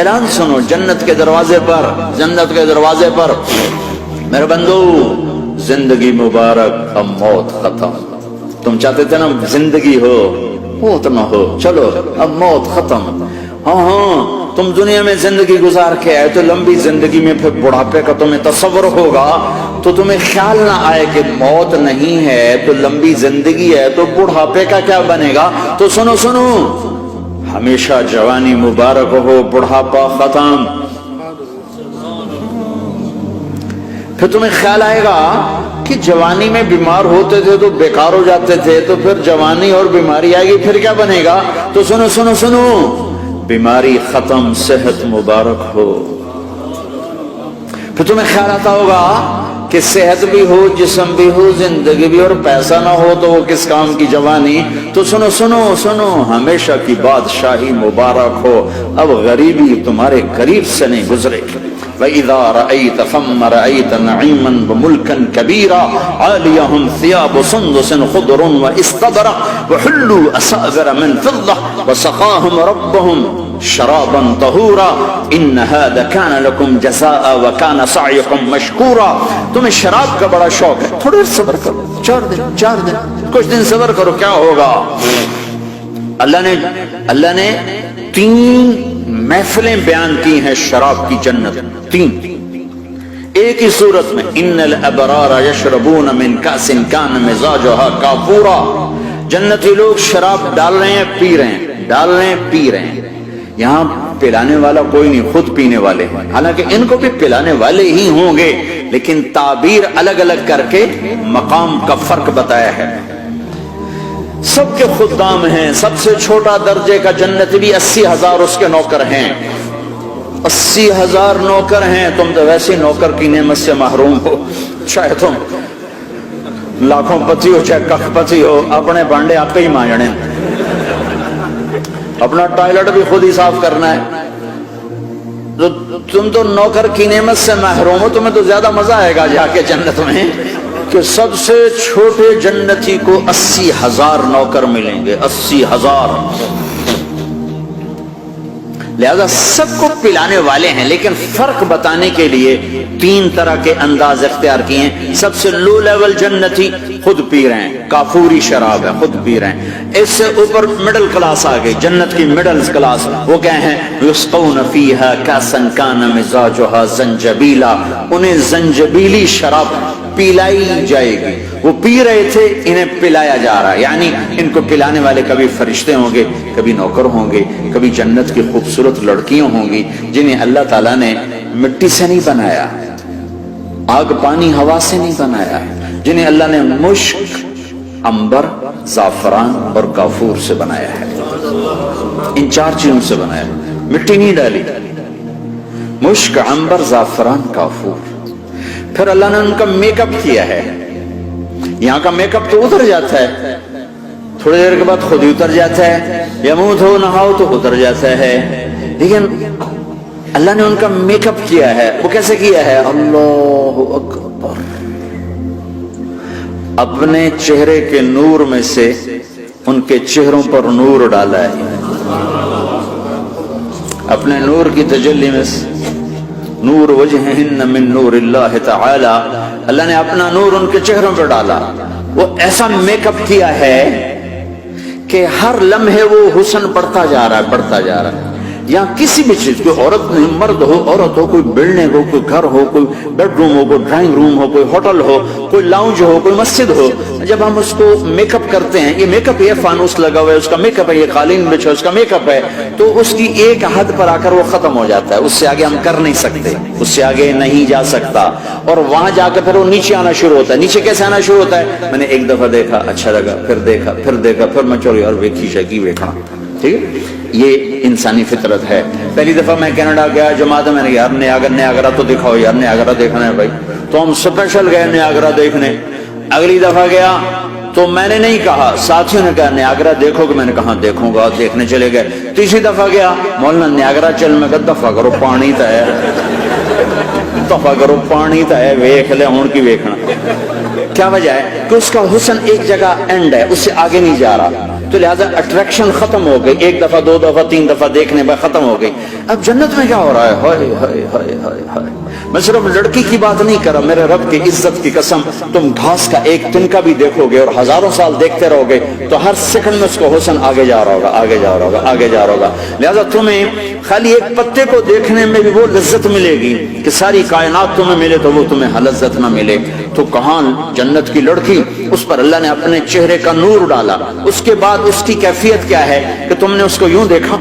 اعلان سنو جنت کے دروازے پر، جنت کے دروازے پر، میرے بندو زندگی مبارک اب موت ختم. تم چاہتے تھے نا زندگی ہو موت نہ ہو، چلو اب موت ختم. ہاں تم دنیا میں زندگی گزار کے آئے تو لمبی زندگی میں پھر بڑھاپے کا تمہیں تصور ہوگا تو تمہیں خیال نہ آئے کہ موت نہیں ہے تو لمبی زندگی ہے تو بڑھاپے کا کیا بنے گا. تو سنو سنو، ہمیشہ جوانی مبارک ہو، بڑھاپا ختم. پھر تمہیں خیال آئے گا کہ جوانی میں بیمار ہوتے تھے تو بیکار ہو جاتے تھے، تو پھر جوانی اور بیماری آئے گی پھر کیا بنے گا. تو سنو سنو سنو، بیماری ختم، صحت مبارک ہو. پھر تمہیں خیال آتا ہوگا کہ صحت بھی ہو، جسم بھی ہو، زندگی بھی، اور پیسہ نہ ہو تو وہ کس کام کی جوانی. تو سنو سنو سنو، ہمیشہ کی بادشاہی مبارک ہو، اب غریبی تمہارے قریب سے نہیں گزرے. وَإِذَا رَأَيْتَ ثَمَّ رَأَيْتَ نَعِيمًا وَمُلْكًا كَبِيرًا عَالِيَهُمْ ثِيَابُ سُنْدُسٍ خُضْرٌ وَإِسْتَبْرَقٍ وَحُلُّوا أَسَاوِرَ مِنْ فِضَّةٍ وَسَقَاهُمْ رَبُّهُمْ شَرَابًا طَهُورًا إِنَّ هَذَا كَانَ لَكُمْ جَزَاءً وَكَانَ سَعْيُكُمْ مَشْكُورًا. تمہیں شراب کا بڑا شوق ہے، تھوڑے صبر کرو، 4 دن کچھ دن صبر کرو، کیا ہوگا. اللہ نے 3 محفلیں بیان کی ہیں شراب کی جنت، 3 ایک ہی صورت میں. ان الابرار یشربون من کاس کان مزاجها کافورا. جنتی لوگ شراب ڈال رہے ہیں، پی رہے ہیں، ڈال رہے ہیں، پی رہے ہیں. یہاں پلانے والا کوئی نہیں، خود پینے والے ہیں. حالانکہ ان کو بھی پلانے والے ہی ہوں گے، لیکن تعبیر الگ الگ کر کے مقام کا فرق بتایا ہے. سب کے خدام ہیں، سب سے چھوٹا درجے کا جنت بھی 80,000 اس کے نوکر ہیں. 80,000 نوکر ہیں. تم تو ویسے نوکر کی نعمت سے محروم ہو. چاہے تم لاکھوں پتی ہو چاہے کخ پتی ہو، اپنے بانڈے آپ ہی مانجنے، اپنا ٹوائلٹ بھی خود ہی صاف کرنا ہے. تم تو نوکر کی نعمت سے محروم ہو. تمہیں تو زیادہ مزہ آئے گا جا کے جنت میں کہ سب سے چھوٹے جنتی کو 80,000 نوکر ملیں گے. 80,000. لہذا سب کو پلانے والے ہیں، لیکن فرق بتانے کے لیے 3 طرح کے انداز اختیار کیے ہیں. سب سے لو لیول جنتی خود پی رہے ہیں، کافوری شراب ہے، خود پی رہے ہیں. اس سے اوپر مڈل کلاس آ گئی، جنت کی مڈل کلاس. وہ کہے ہیں یسقون فیہا کاسا کان مزاجہا زنجبیلا. انہیں زنجبیلی شراب پلائی جائے گی. وہ پی رہے تھے، انہیں پلایا جا رہا ہے. یعنی ان کو پلانے والے کبھی فرشتے ہوں گے، کبھی نوکر ہوں گے، کبھی جنت کی خوبصورت لڑکیاں ہوں گی جنہیں اللہ تعالیٰ نے مٹی سے نہیں بنایا، آگ پانی ہوا سے نہیں بنایا، جنہیں اللہ نے مشک، عنبر، زعفران اور کافور سے بنایا ہے. ان 4 چیزوں سے بنایا، مٹی نہیں ڈالی. مشک، عنبر، زعفران، کافور. پھر اللہ نے ان کا میک اپ کیا ہے. یہاں کا میک اپ تو اتر جاتا ہے، تھوڑی دیر کے بعد خود ہی اتر جاتا ہے، یا منہ دھو نہاؤ تو اتر جاتا ہے. لیکن اللہ نے ان کا میک اپ کیا ہے. وہ کیسے کیا ہے؟ اللہ اکبر. اپنے چہرے کے نور میں سے ان کے چہروں پر نور ڈالا ہے. اپنے نور کی تجلی میں سے نور وجہہن من نور اللہ تعالی، اللہ نے اپنا نور ان کے چہروں پر ڈالا. وہ ایسا میک اپ کیا ہے کہ ہر لمحے وہ حسن بڑھتا جا رہا ہے، بڑھتا جا رہا ہے. یہاں کسی بھی چیز، کوئی عورت نہیں، مرد ہو، عورت ہو، کوئی بلڈنگ ہو، کوئی گھر ہو، کوئی بیڈ روم ہو، کوئی ڈرائنگ روم ہو، کوئی ہوٹل ہو، کوئی لاؤنج ہو، کوئی مسجد ہو، جب ہم اس کو میک اپ کرتے ہیں، یہ میک اپ، یہ فانوس لگا ہوا ہے اس کا میک اپ ہے، یہ قالین بچھا اس کا میک اپ ہے، تو اس کی ایک حد پر آ کر وہ ختم ہو جاتا ہے. اس سے آگے ہم کر نہیں سکتے، اس سے آگے نہیں جا سکتا. اور وہاں جا کے پھر وہ نیچے آنا شروع ہوتا ہے. نیچے کیسے آنا شروع ہوتا ہے؟ میں نے ایک دفعہ دیکھا، اچھا لگا، پھر دیکھا، پھر دیکھا، پھر میں چلو یار ویکھی شکی ویکھنا. ٹھیک ہے، یہ انسانی فطرت ہے. پہلی دفعہ میں کینیڈا گیا جماعت میں نے یار نیاگرا تو دکھاؤ یار، نیاگرا دیکھنا ہے بھائی. تو ہم اسپیشل گئے نیاگرا دیکھنے. اگلی دفعہ گیا تو میں نے نہیں کہا، ساتھیوں نے کہا نیاگرا دیکھو گے، میں نے کہا دیکھوں گا، دیکھنے چلے گئے. تیسری دفعہ گیا، مولانا نیاگرا چل، میں کہا دفعہ کرو پانی تا ہے، دفعہ کرو پانی تا ہے، ویکھ لے ہون کی ویکھنا. کیا وجہ ہے؟ کہ اس کا حسن ایک جگہ اینڈ ہے، اس سے آگے نہیں جا رہا. تو لہٰذا اٹریکشن ختم ہو گئی، ایک دفعہ دو دفعہ تین دفعہ دیکھنے بعد ختم ہو گئی۔ اب جنت میں کیا ہو رہا ہے؟ ہائے ہائے ہائے ہائے ہائے، میں صرف لڑکی کی بات نہیں کر رہا، میرے رب کی عزت کی قسم، تم گھاس کا ایک تنکا بھی دیکھو گے اور ہزاروں سال دیکھتے رہو گے تو ہر سیکنڈ میں اس کو حسن آگے جا رہا ہوگا، آگے جا رہا ہوگا، آگے جا رہا ہوگا۔ لہذا تمہیں خالی ایک پتے کو دیکھنے میں بھی وہ لذت ملے گی کہ ساری کائنات تمہیں ملے تو وہ تمہیں لذت نہ ملے۔ تو کہاں جنت کی لڑکی، اس پر اللہ نے اپنے چہرے کا نور ڈالا، اس کے بعد اس کی کیفیت کیا ہے کہ تم نے اس کو یوں دیکھا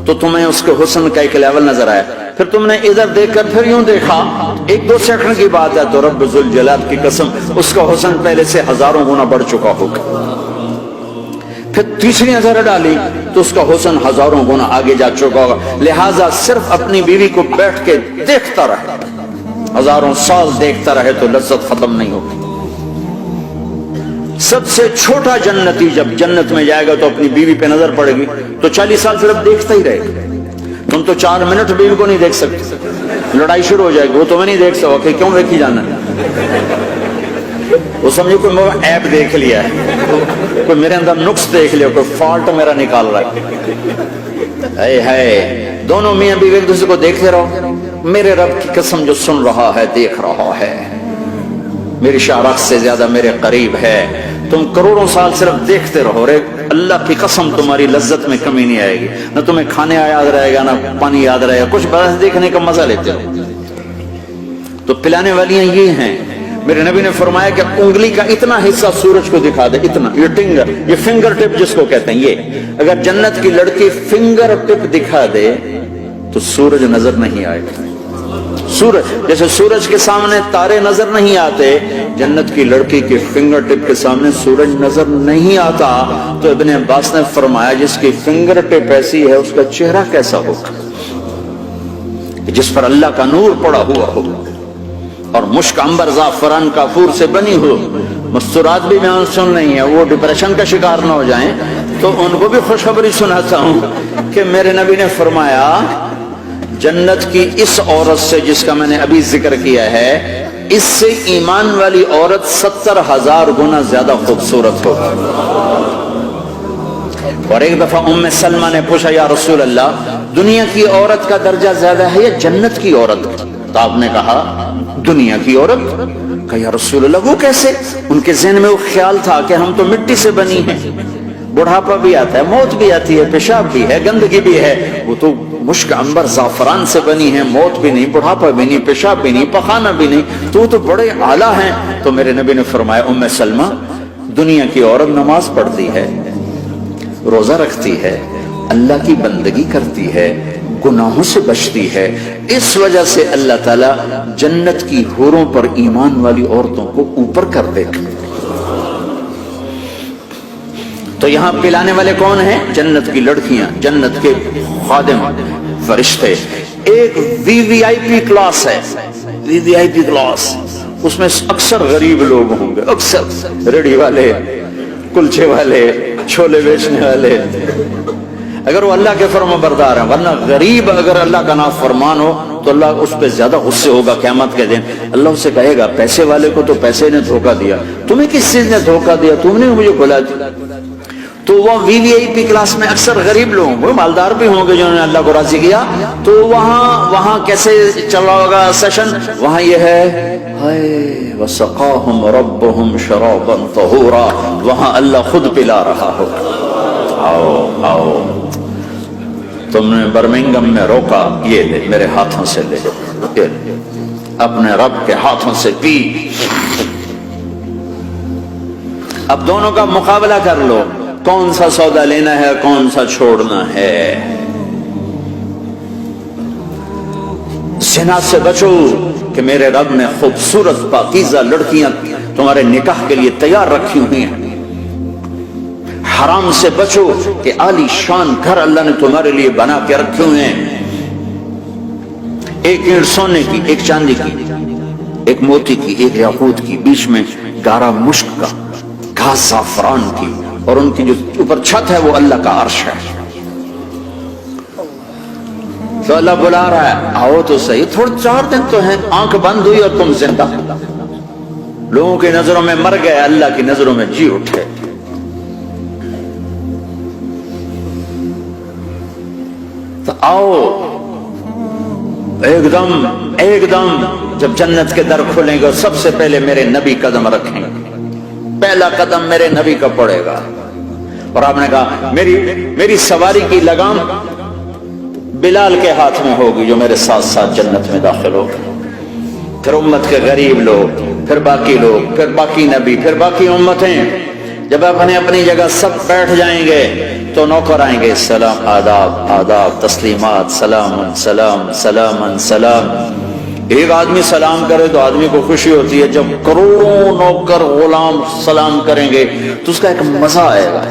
تو تمہیں اس کے حسن کا ایک لیول نظر آیا، پھر تم نے ادھر دیکھ کر پھر یوں دیکھا، ایک دو سیکنڈ کی بات ہے تو رب ذوالجلال کی قسم اس کا حسن پہلے سے ہزاروں گنا بڑھ چکا ہوگا، پھر تیسری نظر ڈالی تو اس کا حسن ہزاروں گنا آگے جا چکا ہوگا۔ لہٰذا صرف اپنی بیوی کو بیٹھ کے دیکھتا رہے، ہزاروں سال دیکھتا رہے تو لذت ختم نہیں ہوگی۔ سب سے چھوٹا جنتی جب جنت میں جائے گا تو اپنی بیوی پہ نظر پڑے گی تو 40 سال صرف دیکھتا ہی رہے گا۔ تم تو 4 منٹ بیوی کو نہیں دیکھ سکتے، لڑائی شروع ہو جائے گی، وہ تمہیں نہیں دیکھ سکو کہ کیوں دیکھی جانا، وہ سمجھو کوئی میرا ایپ دیکھ لیا ہے، کوئی میرے اندر نقص دیکھ لیا، کوئی فالٹ میرا نکال رہا ہے۔ ہے دونوں میاں بیوی ایک دوسرے کو دیکھتے رہو، میرے رب کی قسم جو سن رہا ہے، دیکھ رہا ہے، میری شارخ سے زیادہ میرے قریب ہے، تم کروڑوں سال صرف دیکھتے رہو، رے اللہ کی قسم تمہاری لذت میں کمی نہیں آئے گی، نہ تمہیں کھانے یاد رہے گا، نہ پانی یاد رہے گا، کچھ بس دیکھنے کا مزہ لیتے ہو۔ تو پلانے والیاں یہ ہیں، میرے نبی نے فرمایا کہ انگلی کا اتنا حصہ سورج کو دکھا دے، اتنا، یہ فنگر ٹپ جس کو کہتے ہیں، یہ اگر جنت کی لڑکی فنگر ٹپ دکھا دے تو سورج نظر نہیں آئے گا۔ سورج جیسے سورج کے سامنے تارے نظر نہیں آتے، جنت کی لڑکی کے فنگر ٹپ کے سامنے سورج نظر نہیں آتا۔ تو ابن عباس نے فرمایا جس کی فنگر ٹپ ایسی ہے اس کا چہرہ کیسا ہوگا، جس پر اللہ کا نور پڑا ہوا ہو اور مشک عنبر زعفران کافور سے بنی ہو۔ مستورات بھی میں سن رہی ہیں، وہ ڈپریشن کا شکار نہ ہو جائیں تو ان کو بھی خوشخبری سناتا ہوں کہ میرے نبی نے فرمایا جنت کی اس عورت سے جس کا میں نے ابھی ذکر کیا ہے، اس سے ایمان والی عورت 70,000 گنا زیادہ خوبصورت ہوگی۔ اور ایک دفعہ ام سلمہ نے پوچھا یا رسول اللہ، دنیا کی عورت کا درجہ زیادہ ہے یا جنت کی عورت؟ تو آپ نے کہا دنیا کی عورت۔ کہا یا رسول اللہ وہ کیسے؟ ان کے ذہن میں وہ خیال تھا کہ ہم تو مٹی سے بنی ہیں، بڑھاپا بھی آتا ہے، موت بھی آتی ہے، پیشاب بھی ہے، گندگی بھی ہے، وہ تو مشک عنبر زعفران سے بنی ہے، موت بھی نہیں، بڑھاپا بھی نہیں، پیشاب بھی نہیں، پخانہ بھی نہیں، تو وہ تو بڑے اعلیٰ ہیں۔ تو میرے نبی نے فرمایا ام سلمہ، دنیا کی عورت نماز پڑھتی ہے، روزہ رکھتی ہے، اللہ کی بندگی کرتی ہے، گناہوں سے بچتی ہے، اس وجہ سے اللہ تعالیٰ جنت کی حوروں پر ایمان والی عورتوں کو اوپر کر دے گا۔ تو یہاں پلانے والے کون ہیں؟ جنت کی لڑکیاں، جنت کے خادم، فرشتے۔ ایک وی وی آئی پی کلاس ہے، وی وی آئی پی کلاس، اس میں اکثر غریب لوگ ہوں گے، اکثر ریڑھی والے، کلچے والے، چھولے بیچنے والے، اگر وہ اللہ کے فرما بردار ہیں، ورنہ غریب اگر اللہ کا نافرمان ہو تو اللہ اس پہ زیادہ غصے ہوگا قیامت کے دن۔ اللہ اسے کہے گا پیسے والے کو تو پیسے نے دھوکہ دیا، تمہیں کس چیز نے دھوکہ دیا؟ تم نے مجھے بلا دیا۔ تو وہ وی وی آئی پی کلاس میں اکثر غریب لوگ ہوں گے، مالدار بھی ہوں گے جنہوں نے اللہ کو راضی کیا، تو وہاں کیسے چل رہا ہوگا سیشن؟ وہاں یہ ہے ہائے وسقاہم ربہم شرابا طہورا، وہاں اللہ خود پلا رہا ہو، آؤ آؤ، تم نے برمنگم میں روکا، یہ لے میرے ہاتھوں سے لے، اپنے رب کے ہاتھوں سے پی۔ اب دونوں کا مقابلہ کر لو، کون سا سودا لینا ہے، کون سا چھوڑنا ہے۔ زنا سے بچو کہ میرے رب نے خوبصورت پاکیزہ لڑکیاں تمہارے نکاح کے لیے تیار رکھی ہوئی ہیں۔ حرام سے بچو کہ عالی شان گھر اللہ نے تمہارے لیے بنا کے رکھے ہوئے ہیں، ایک اینٹ سونے کی، ایک چاندی کی، ایک موتی کی، ایک یاقوت کی، بیچ میں گارا مشک کا، گھاس زعفران کی، اور ان کی جو اوپر چھت ہے وہ اللہ کا عرش ہے۔ تو اللہ بلا رہا ہے آؤ تو صحیح، تھوڑے 4 دن تو ہیں، آنکھ بند ہوئی اور تم زندہ، لوگوں کی نظروں میں مر گئے، اللہ کی نظروں میں جی اٹھے۔ تو آؤ ایک دم جب جنت کے در کھلیں گے اور سب سے پہلے میرے نبی قدم رکھیں گے، پہلا قدم میرے نبی کا پڑے گا۔ اور آپ نے کہا میری سواری کی لگام بلال کے ہاتھ میں ہوگی جو میرے ساتھ ساتھ جنت میں داخل ہوگا، پھر امت کے غریب لوگ، پھر باقی لوگ، پھر باقی نبی، پھر باقی امتیں۔ جب اپنی جگہ سب بیٹھ جائیں گے تو نوکر آئیں گے، سلام، آداب، تسلیمات، سلام۔ ایک آدمی سلام کرے تو آدمی کو خوشی ہوتی ہے، جب کروڑوں نوکر غلام سلام کریں گے تو اس کا ایک مزہ آئے گا۔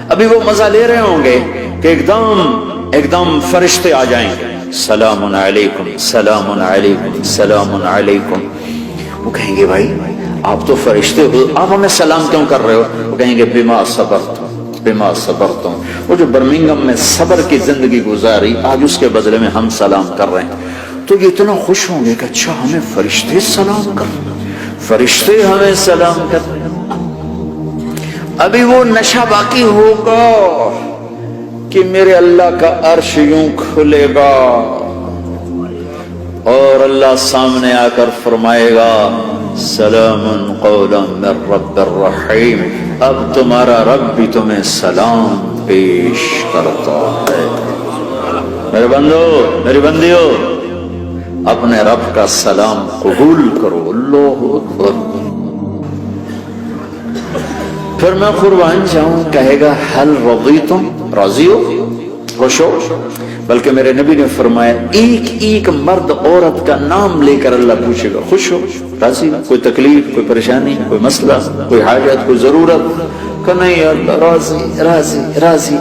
ابھی وہ مزہ لے رہے ہوں گے کہ ایک دم فرشتے آ جائیں گے، سلام علیکم، سلام علیکم، سلام علیکم۔ وہ کہیں گے بھائی آپ تو فرشتے ہو، آپ ہمیں سلام کیوں کر رہے ہو؟ وہ کہیں گے بما صبرتم۔ وہ جو برمنگم میں صبر کی زندگی گزاری، آج اس کے بدلے میں ہم سلام کر رہے ہیں۔ تو یہ اتنا خوش ہوں گے کہ اچھا ہمیں فرشتے سلام کر رہے ہیں، فرشتے ہمیں سلام کر رہے ہیں۔ ابھی وہ نشہ باقی ہوگا کہ میرے اللہ کا عرش یوں کھلے گا اور اللہ سامنے آ کر فرمائے گا سلام قولا من رب الرحیم، اب تمہارا رب بھی تمہیں سلام پیش کرتا ہے۔ میرے بندو، میری بندیو، اپنے رب کا سلام قبول کرو۔ اللہ اکبر۔ پھر میں قربان جاؤں، کہے گا حل رضیتم، راضی ہو، خوش ہو؟ بلکہ میرے نبی نے فرمایا ایک مرد عورت کا نام لے کر اللہ پوچھے گا، خوش ہو، راضی؟ کوئی تکلیف، کوئی پریشانی، کوئی مسئلہ، کوئی حاجت، کوئی ضرورت؟ کہ نہیں اللہ، راضی۔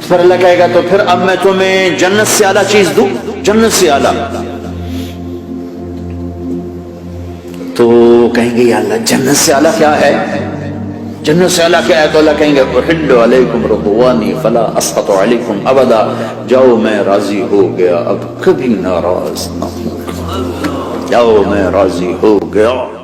پھر اللہ کہے گا تو پھر اب میں تمہیں جنت سے اعلیٰ چیز دوں، جنت سے اعلیٰ۔ تو کہیں گے یا اللہ جنت سے اعلیٰ کیا ہے؟ جنت سے اعلیٰ کیا ہے؟ تو اللہ کہیں گے احل علیکم رضوانی فلا اسخط علیکم ابدا، جاؤ میں راضی ہو گیا، اب کبھی ناراض نہ ہوں، جاؤ میں راضی ہو گیا۔